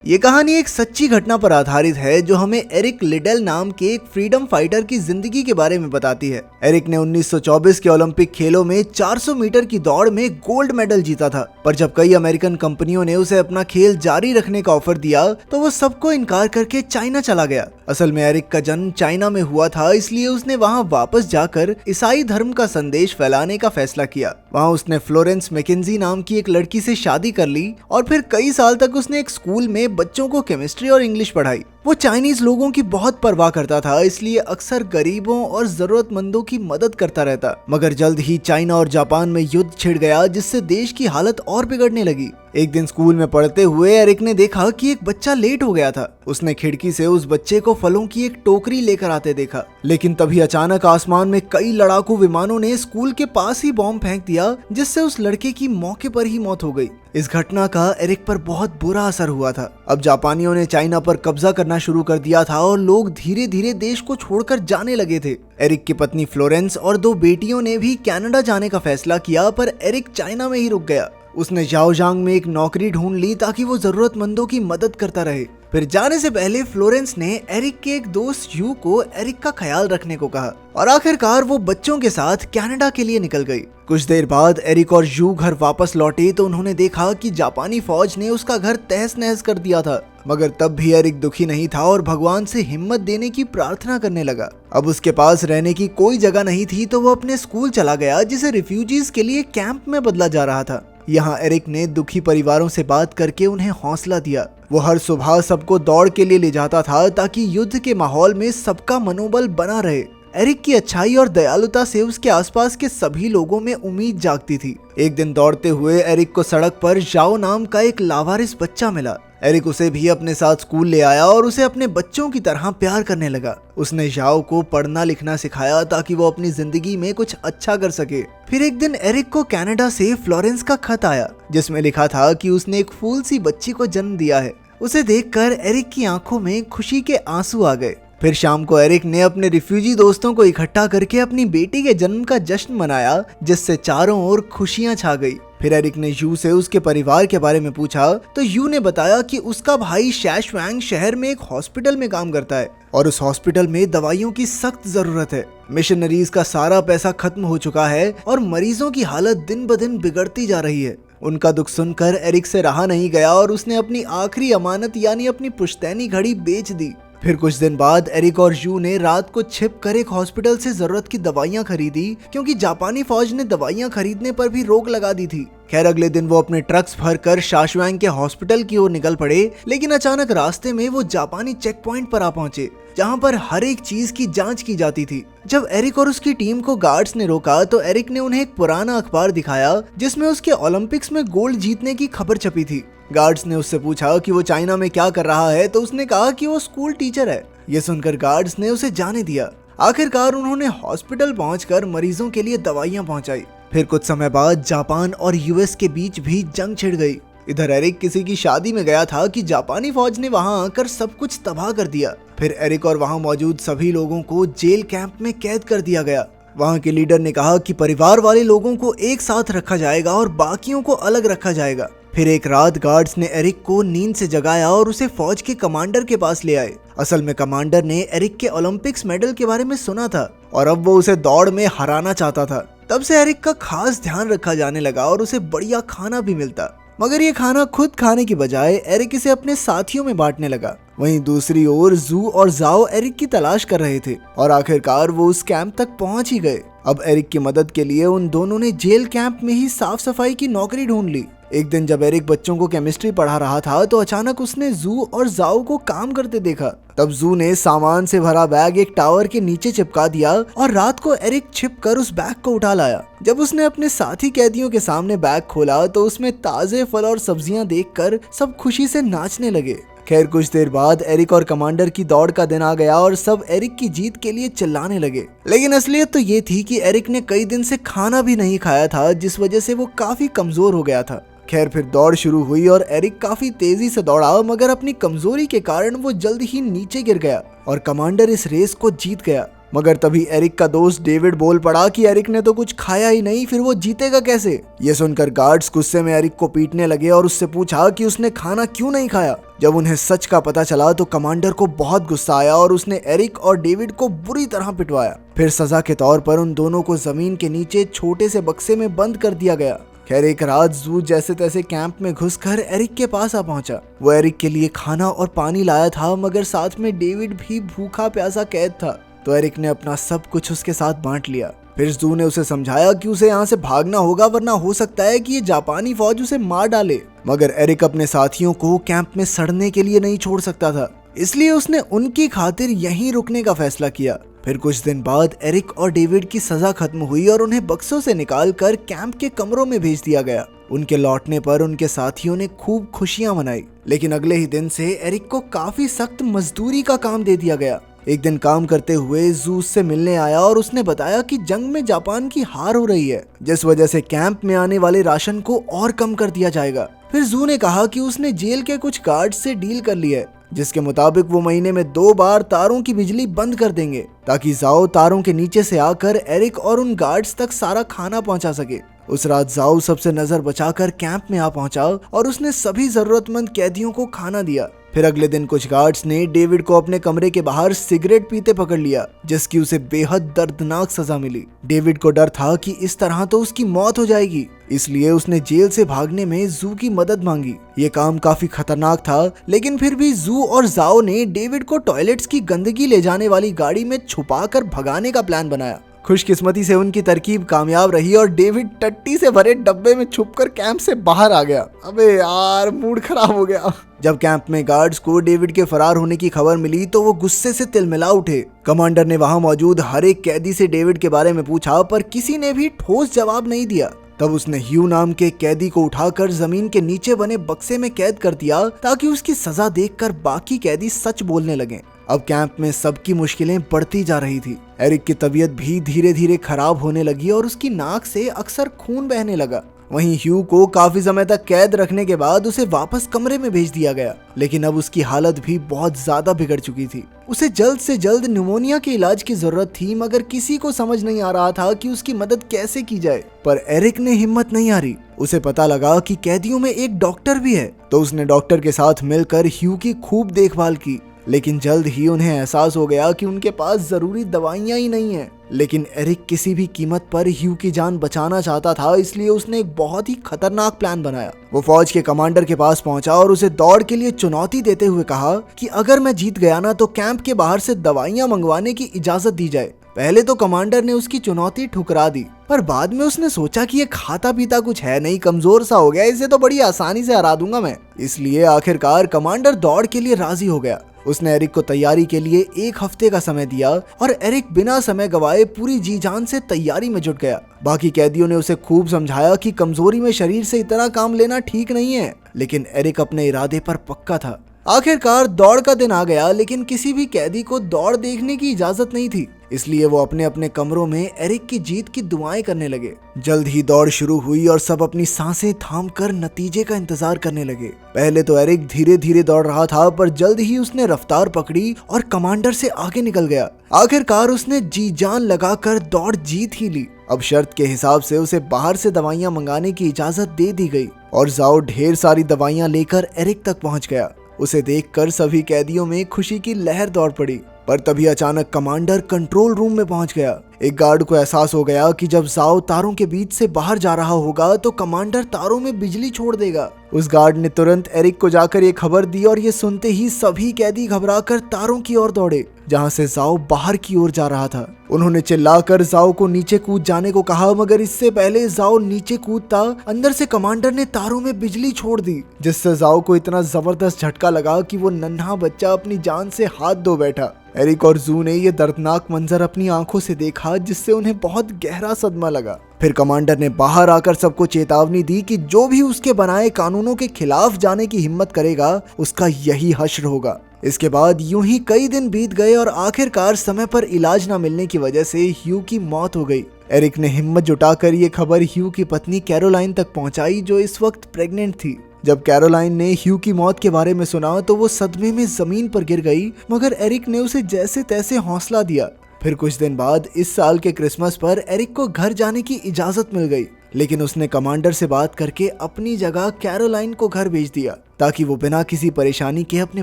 ये कहानी एक सच्ची घटना पर आधारित है जो हमें एरिक लिडेल नाम के एक फ्रीडम फाइटर की जिंदगी के बारे में बताती है। एरिक ने 1924 के ओलंपिक खेलों में 400 मीटर की दौड़ में गोल्ड मेडल जीता था, पर जब कई अमेरिकन कंपनियों ने उसे अपना खेल जारी रखने का ऑफर दिया तो वो सबको इनकार करके चाइना चला गया। असल में एरिक का जन्म चाइना में हुआ था, इसलिए उसने वहाँ वापस जाकर ईसाई धर्म का संदेश फैलाने का फैसला किया। वहाँ उसने फ्लोरेंस मैकेंजी नाम की एक लड़की से शादी कर ली और फिर कई साल तक उसने एक स्कूल में बच्चों को केमिस्ट्री और इंग्लिश पढ़ाई। वो चाइनीज लोगों की बहुत परवाह करता था, इसलिए अक्सर गरीबों और जरूरतमंदों की मदद करता रहता। मगर जल्द ही चाइना और जापान में युद्ध छिड़ गया, जिससे देश की हालत और बिगड़ने लगी। एक दिन स्कूल में पढ़ते हुए एरिक ने देखा कि एक बच्चा लेट हो गया था। उसने खिड़की से उस बच्चे को फलों की एक टोकरी लेकर आते देखा, लेकिन तभी अचानक आसमान में कई लड़ाकू विमानों ने स्कूल के पास ही बॉम्ब फेंक दिया, जिससे उस लड़के की मौके पर ही मौत हो गई। इस घटना का एरिक पर बहुत बुरा असर हुआ था। अब जापानियों ने चाइना पर कब्जा करना शुरू कर दिया था और लोग धीरे धीरे देश को छोड़कर जाने लगे थे। एरिक की पत्नी फ्लोरेंस और 2 बेटियों ने भी कनाडा जाने का फैसला किया, पर एरिक चाइना में ही रुक गया। उसने जाओजांग में एक नौकरी ढूंढ ली ताकि वो जरूरतमंदों की मदद करता रहे। फिर जाने से पहले फ्लोरेंस ने एरिक के एक दोस्त यू को एरिक का ख्याल रखने को कहा और आखिरकार वो बच्चों के साथ कनाडा के लिए निकल गई। कुछ देर बाद एरिक और यू घर वापस लौटे तो उन्होंने देखा कि जापानी फौज ने उसका घर तहस नहस कर दिया था। मगर तब भी एरिक दुखी नहीं था और भगवान से हिम्मत देने की प्रार्थना करने लगा। अब उसके पास रहने की कोई जगह नहीं थी तो वो अपने स्कूल चला गया, जिसे रिफ्यूजीज के लिए कैंप में बदला जा रहा था। यहाँ एरिक ने दुखी परिवारों से बात करके उन्हें हौसला दिया। वो हर सुबह सबको दौड़ के लिए ले जाता था ताकि युद्ध के माहौल में सबका मनोबल बना रहे। एरिक की अच्छाई और दयालुता से उसके आसपास के सभी लोगों में उम्मीद जागती थी। एक दिन दौड़ते हुए एरिक को सड़क पर जाओ नाम का एक लावारिस बच्चा मिला। एरिक उसे भी अपने साथ स्कूल ले आया और उसे अपने बच्चों की तरह प्यार करने लगा। उसने जाओ को पढ़ना लिखना सिखाया ताकि वो अपनी जिंदगी में कुछ अच्छा कर सके। फिर एक दिन एरिक को कनाडा से फ्लोरेंस का खत आया, जिसमें लिखा था कि उसने एक फूल सी बच्ची को जन्म दिया है। उसे देखकर एरिक की आंखों में खुशी के आंसू आ गए। फिर शाम को एरिक ने अपने रिफ्यूजी दोस्तों को इकट्ठा करके अपनी बेटी के जन्म का जश्न मनाया, जिससे चारों ओर खुशियां छा गई। फिर एरिक ने यू से उसके परिवार के बारे में पूछा तो यू ने बताया कि उसका भाई शैशवैंग शहर में एक हॉस्पिटल में काम करता है और उस हॉस्पिटल में दवाइयों की सख्त जरूरत है। मिशनरीज का सारा पैसा खत्म हो चुका है और मरीजों की हालत दिन ब दिन बिगड़ती जा रही है। उनका दुख सुनकर एरिक से रहा नहीं गया और उसने अपनी आखिरी अमानत यानी अपनी पुश्तैनी घड़ी बेच दी। फिर कुछ दिन बाद एरिक और यू ने रात को छिपकर एक हॉस्पिटल से जरूरत की दवाइयां खरीदी, क्योंकि जापानी फौज ने दवाइयां खरीदने पर भी रोक लगा दी थी। खैर अगले दिन वो अपने ट्रक्स भरकर शाशवैंग के हॉस्पिटल की ओर निकल पड़े, लेकिन अचानक रास्ते में वो जापानी चेक पॉइंट पर आ पहुंचे, जहां पर हर एक चीज की जांच की जाती थी। जब एरिक और उसकी टीम को गार्ड्स ने रोका तो एरिक ने उन्हें एक पुराना अखबार दिखाया, जिसमें उसके ओलंपिक्स में गोल्ड जीतने की खबर छपी थी। गार्ड्स ने उससे पूछा कि वो चाइना में क्या कर रहा है, तो उसने कहा कि वो स्कूल टीचर है। ये सुनकर गार्ड्स ने उसे जाने दिया। आखिरकार उन्होंने हॉस्पिटल पहुंचकर मरीजों के लिए दवाइयां पहुंचाई। फिर कुछ समय बाद जापान और यूएस के बीच भी जंग छिड़ गई। इधर एरिक किसी की शादी में गया था कि जापानी फौज ने वहां आकर सब कुछ तबाह कर दिया। फिर एरिक और वहां मौजूद सभी लोगों को जेल कैंप में कैद कर दिया गया। वहां के लीडर ने कहा कि परिवार वाले लोगों को एक साथ रखा जाएगा और बाकियों को अलग रखा जाएगा। फिर एक रात गार्ड्स ने एरिक को नींद से जगाया और उसे फौज के कमांडर के पास ले आए। असल में कमांडर ने एरिक के ओलंपिक्स मेडल के बारे में सुना था और अब वो उसे दौड़ में हराना चाहता था। तब से एरिक का खास ध्यान रखा जाने लगा और उसे बढ़िया खाना भी मिलता। मगर ये खाना खुद खाने की बजाय एरिक इसे अपने साथियों में बांटने लगा। वहीं दूसरी ओर जू और जाओ एरिक की तलाश कर रहे थे और आखिरकार वो उस कैंप तक पहुंच ही गए। अब एरिक की मदद के लिए उन दोनों ने जेल कैंप में ही साफ सफाई की नौकरी ढूंढ ली। एक दिन जब एरिक बच्चों को केमिस्ट्री पढ़ा रहा था तो अचानक उसने जू और जाओ को काम करते देखा। तब जू ने सामान से भरा बैग एक टावर के नीचे चिपका दिया और रात को एरिक छिपकर उस बैग को उठा लाया। जब उसने अपने साथी कैदियों के सामने बैग खोला तो उसमें ताजे फल और सब्जियां देखकर सब खुशी से नाचने लगे। खैर कुछ देर बाद एरिक और कमांडर की दौड़ का दिन आ गया और सब एरिक की जीत के लिए चिल्लाने लगे। लेकिन असलियत तो ये थी कि एरिक ने कई दिन से खाना भी नहीं खाया था, जिस वजह से वो काफी कमजोर हो गया था। खैर फिर दौड़ शुरू हुई और एरिक काफी तेजी से दौड़ा, मगर अपनी कमजोरी के कारण वो जल्द ही नीचे गिर गया और कमांडर इस रेस को जीत गया। मगर तभी एरिक का दोस्त डेविड बोल पड़ा कि एरिक ने तो कुछ खाया ही नहीं, फिर वो जीतेगा कैसे। ये सुनकर गार्ड्स गुस्से में एरिक को पीटने लगे और उससे पूछा कि उसने खाना क्यों नहीं खाया। जब उन्हें सच का पता चला तो कमांडर को बहुत गुस्सा आया और उसने एरिक और डेविड को बुरी तरह पिटवाया। फिर सजा के तौर पर उन दोनों को जमीन के नीचे छोटे से बक्से में बंद कर दिया गया। खैर एक रात जू जैसे तैसे कैंप में घुसकर एरिक के पास आ पहुंचा। वो एरिक के लिए खाना और पानी लाया था, मगर साथ में डेविड भी भूखा प्यासा कैद था। तो एरिक ने अपना सब कुछ उसके साथ बांट लिया। फिर जू ने उसे समझाया कि उसे यहाँ से भागना होगा, वरना हो सकता है कि ये जापानी फौज उसे मार डाले। मगर एरिक अपने साथियों को कैंप में सड़ने के लिए नहीं छोड़ सकता था, इसलिए उसने उनकी खातिर यहीं रुकने का फैसला किया। फिर कुछ दिन बाद एरिक और डेविड की सजा खत्म हुई और उन्हें बक्सों से निकालकर कैंप के कमरों में भेज दिया गया। उनके लौटने पर उनके साथियों ने खूब खुशियां मनाई, लेकिन अगले ही दिन से एरिक को काफी सख्त मजदूरी का काम दे दिया गया। एक दिन काम करते हुए जू उससे मिलने आया और उसने बताया कि जंग में जापान की हार हो रही है, जिस वजह से कैंप में आने वाले राशन को और कम कर दिया जाएगा। फिर जू ने कहा कि उसने जेल के कुछ गार्ड से डील कर ली है, जिसके मुताबिक वो महीने में 2 बार तारों की बिजली बंद कर देंगे, ताकि जाओ तारों के नीचे से आकर एरिक और उन गार्ड्स तक सारा खाना पहुंचा सके। उस रात जाओ सबसे नजर बचाकर कैंप में आ पहुंचा और उसने सभी जरूरतमंद कैदियों को खाना दिया। फिर अगले दिन कुछ गार्ड्स ने डेविड को अपने कमरे के बाहर सिगरेट पीते पकड़ लिया, जिसकी उसे बेहद दर्दनाक सजा मिली। डेविड को डर था कि इस तरह तो उसकी मौत हो जाएगी, इसलिए उसने जेल से भागने में जू की मदद मांगी। ये काम काफी खतरनाक था, लेकिन फिर भी जू और जाओ ने डेविड को टॉयलेट्स की गंदगी ले जाने वाली गाड़ी में छुपाकर भगाने का प्लान बनाया। खुशकिस्मती से उनकी तरकीब कामयाब रही और डेविड टट्टी से भरे डब्बे में छुपकर कैंप से बाहर आ गया। अबे यार, मूड खराब हो गया। जब कैंप में गार्ड्स को डेविड के फरार होने की खबर मिली तो वो गुस्से से तिलमिला उठे। कमांडर ने वहां मौजूद हर एक कैदी से डेविड के बारे में पूछा, पर किसी ने भी ठोस जवाब नहीं दिया। तब उसने ह्यू नाम के कैदी को उठाकर जमीन के नीचे बने बक्से में कैद कर दिया, ताकि उसकी सजा देखकर बाकी कैदी सच बोलने लगे। अब कैंप में सबकी मुश्किलें बढ़ती जा रही थी। एरिक की तबीयत भी धीरे धीरे खराब होने लगी और उसकी नाक से अक्सर खून बहने लगा। वहीं ह्यू को काफी समय तक कैद रखने के बाद उसे वापस कमरे में भेज दिया गया, लेकिन अब उसकी हालत भी बहुत ज्यादा बिगड़ चुकी थी। उसे जल्द से जल्द निमोनिया के इलाज की जरूरत थी, मगर किसी को समझ नहीं आ रहा था कि उसकी मदद कैसे की जाए। पर एरिक ने हिम्मत नहीं हारी। उसे पता लगा कि कैदियों में एक डॉक्टर भी है, तो उसने डॉक्टर के साथ मिलकर ह्यू की खूब देखभाल की। लेकिन जल्द ही उन्हें एहसास हो गया कि उनके पास जरूरी दवाइयां ही नहीं है। लेकिन एरिक किसी भी कीमत पर ह्यू की जान बचाना चाहता था, इसलिए उसने एक बहुत ही खतरनाक प्लान बनाया। वो फौज के कमांडर के पास पहुंचा और उसे दौड़ के लिए चुनौती देते हुए कहा कि अगर मैं जीत गया ना, तो कैंप के बाहर से दवाइयां मंगवाने की इजाजत दी जाए। पहले तो कमांडर ने उसकी चुनौती ठुकरा दी, पर बाद में उसने सोचा कि ये खाता पीता कुछ है नहीं, कमजोर सा हो गया, इसे तो बड़ी आसानी से हरा दूंगा मैं। इसलिए आखिरकार कमांडर दौड़ के लिए राजी हो गया। उसने एरिक को तैयारी के लिए 1 हफ्ते का समय दिया और एरिक बिना समय गवाए पूरी जी जान से तैयारी में जुट गया। बाकी कैदियों ने उसे खूब समझाया कि कमजोरी में शरीर से इतना काम लेना ठीक नहीं है, लेकिन एरिक अपने इरादे पर पक्का था। आखिरकार दौड़ का दिन आ गया, लेकिन किसी भी कैदी को दौड़ देखने की इजाजत नहीं थी, इसलिए वो अपने अपने कमरों में एरिक की जीत की दुआएं करने लगे। जल्द ही दौड़ शुरू हुई और सब अपनी सांसें थामकर नतीजे का इंतजार करने लगे। पहले तो एरिक धीरे धीरे दौड़ रहा था, पर जल्द ही उसने रफ्तार पकड़ी और कमांडर से आगे निकल गया। आखिरकार उसने जी जान लगाकर दौड़ जीत ही ली। अब शर्त के हिसाब से उसे बाहर से दवाइयां मंगाने की इजाजत दे दी गई और जाओ ढेर सारी दवाइयां लेकर एरिक तक पहुंच गया। उसे देखकर सभी कैदियों में खुशी की लहर दौड़ पड़ी। पर तभी अचानक कमांडर कंट्रोल रूम में पहुंच गया। एक गार्ड को एहसास हो गया कि जब जाओ तारों के बीच से बाहर जा रहा होगा तो कमांडर तारों में बिजली छोड़ देगा। उस गार्ड ने तुरंत एरिक को जाकर ये खबर दी और ये सुनते ही सभी कैदी घबराकर तारों की ओर दौड़े, जहां से जाओ बाहर की ओर जा रहा था। उन्होंने चिल्लाकर जाओ को नीचे कूद जाने को कहा, मगर इससे पहले जाओ नीचे कूदता अंदर से कमांडर ने तारों में बिजली छोड़ दी, जिससे जाओ को इतना जबरदस्त झटका लगा कि वो नन्हा बच्चा अपनी जान से हाथ धो बैठा। एरिक और जू ने ये दर्दनाक मंजर अपनी आंखों से देखा, जिससे उन्हें बहुत गहरा सदमा लगा। फिर कमांडर ने बाहर आकर सबको चेतावनी दी कि जो भी उसके बनाए कानूनों के खिलाफ जाने की हिम्मत करेगा, उसका यही हश्र होगा। इसके बाद यूं ही कई दिन बीत गए और आखिरकार समय पर इलाज न मिलने की वजह से ह्यू की मौत हो गई। एरिक ने हिम्मत जुटाकर ये खबर ह्यू की पत्नी कैरोलाइन तक पहुंचाई, जो इस वक्त प्रेग्नेंट थी। जब कैरोलाइन ने ह्यू की मौत के बारे में सुना तो वो सदमे में जमीन पर गिर गई, मगर एरिक ने उसे जैसे तैसे हौसला दिया। फिर कुछ दिन बाद इस साल के क्रिसमस पर एरिक को घर जाने की इजाजत मिल गई, लेकिन उसने कमांडर से बात करके अपनी जगह कैरोलाइन को घर भेज दिया ताकि वो बिना किसी परेशानी के अपने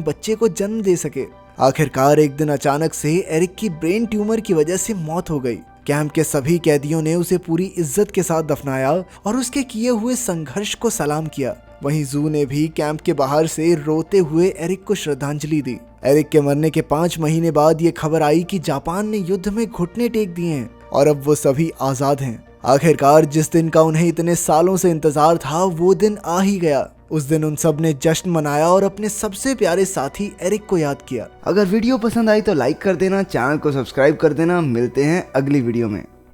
बच्चे को जन्म दे सके। आखिरकार एक दिन अचानक से एरिक की ब्रेन ट्यूमर की वजह से मौत हो गई। कैंप के सभी कैदियों ने उसे पूरी इज्जत के साथ दफनाया और उसके किए हुए संघर्ष को सलाम किया। वहीं जू ने भी कैंप के बाहर से रोते हुए एरिक को श्रद्धांजलि दी। एरिक के मरने के 5 महीने बाद ये खबर आई कि जापान ने युद्ध में घुटने टेक दिए हैं और अब वो सभी आजाद हैं। आखिरकार जिस दिन का उन्हें इतने सालों से इंतजार था वो दिन आ ही गया। उस दिन उन सब ने जश्न मनाया और अपने सबसे प्यारे साथी एरिक को याद किया। अगर वीडियो पसंद आई तो लाइक कर देना, चैनल को सब्सक्राइब कर देना। मिलते हैं अगली वीडियो में।